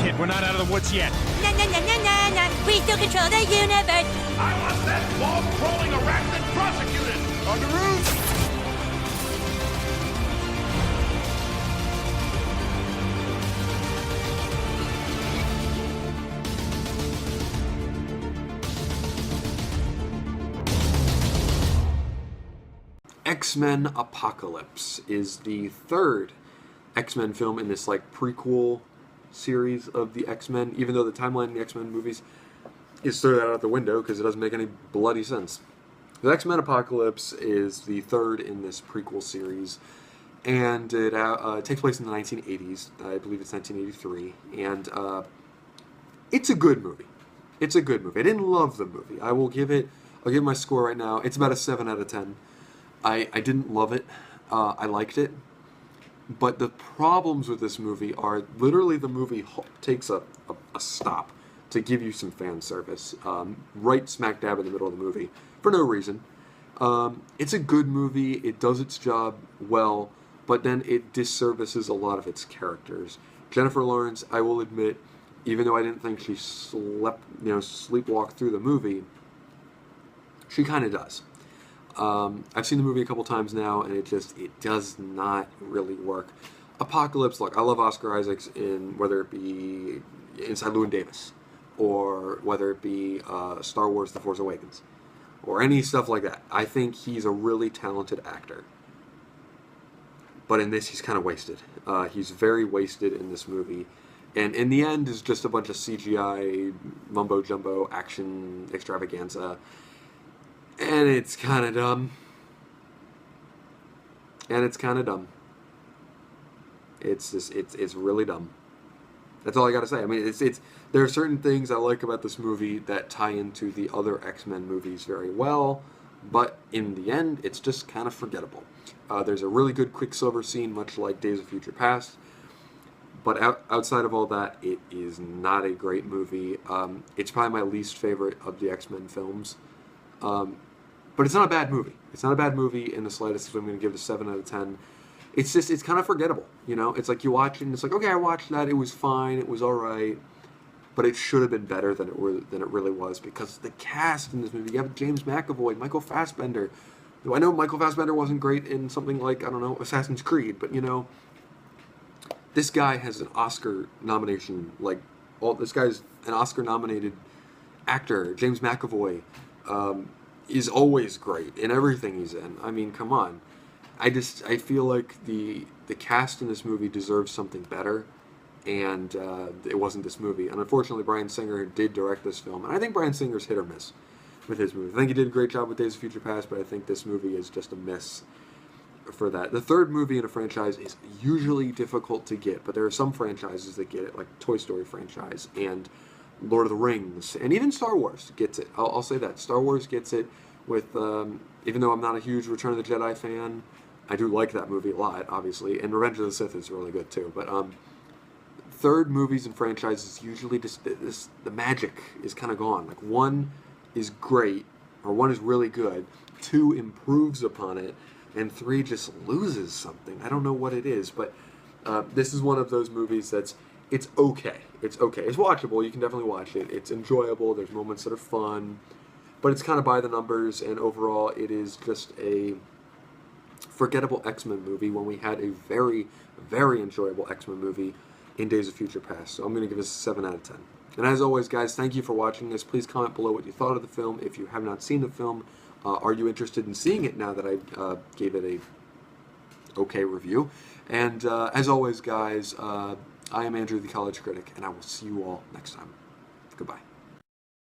kid. We're not out of the woods yet. Na na na na na na. We still control the universe. I want that wall-crawling arachnid prosecuted! On the roof! X-Men Apocalypse is the third X-Men film in this like prequel series of the X-Men, even though the timeline in the X-Men movies is thrown out the window because it doesn't make any bloody sense. The X-Men Apocalypse is the third in this prequel series, and it takes place in the 1980s. I believe it's 1983, and it's a good movie. It's a good movie. I didn't love the movie. I'll give my score right now. It's about a 7 out of 10. I didn't love it. I liked it. But the problems with this movie are literally the movie takes a stop to give you some fan service right smack dab in the middle of the movie for no reason. It's a good movie. It does its job well, but then it disservices a lot of its characters. Jennifer Lawrence, I will admit, even though I didn't think she sleepwalked through the movie, she kind of does. I've seen the movie a couple times now, and it does not really work. Apocalypse, look, I love Oscar Isaacs in whether it be Inside Llewyn Davis, or whether it be Star Wars: The Force Awakens, or any stuff like that. I think he's a really talented actor. But in this, he's kind of wasted. He's very wasted in this movie. And in the end, is just a bunch of CGI, mumbo-jumbo, action extravaganza. And it's kind of dumb. It's really dumb. That's all I gotta say. I mean, there are certain things I like about this movie that tie into the other X-Men movies very well, but in the end, it's just kind of forgettable. There's a really good Quicksilver scene, much like Days of Future Past, but outside of all that, it is not a great movie. It's probably my least favorite of the X-Men films. But it's not a bad movie. It's not a bad movie in the slightest, so I'm going to give it a 7 out of 10. It's kind of forgettable, you know? It's like you watch it and it's like, okay, I watched that, it was fine, it was alright, but it should have been better than it really was, because the cast in this movie, you have James McAvoy, Michael Fassbender. I know Michael Fassbender wasn't great in something like, I don't know, Assassin's Creed, but you know, this guy has an Oscar nomination, this guy's an Oscar-nominated actor. James McAvoy, is always great in everything he's in. I mean, come on. I feel like the cast in this movie deserves something better, and it wasn't this movie. And unfortunately, Bryan Singer did direct this film, and I think Bryan Singer's hit or miss with his movie. I think he did a great job with Days of Future Past, but I think this movie is just a miss for that. The third movie in a franchise is usually difficult to get, but there are some franchises that get it, like Toy Story franchise and Lord of the Rings, and even Star Wars gets it. I'll say that. Star Wars gets it with, even though I'm not a huge Return of the Jedi fan, I do like that movie a lot, obviously, and Revenge of the Sith is really good too. But third movies and franchises usually just, the magic is kind of gone. Like, one is great, or one is really good, two improves upon it, and three just loses something. I don't know what it is, but this is one of those movies it's okay. It's okay. It's watchable. You can definitely watch it. It's enjoyable. There's moments that are fun. But it's kind of by the numbers, and overall it is just a forgettable X-Men movie when we had a very, very enjoyable X-Men movie in Days of Future Past. So I'm going to give this a 7 out of 10. And as always, guys, thank you for watching this. Please comment below what you thought of the film. If you have not seen the film, are you interested in seeing it now that I gave it a okay review? And as always, guys, I am Andrew the College Critic, and I will see you all next time. Goodbye.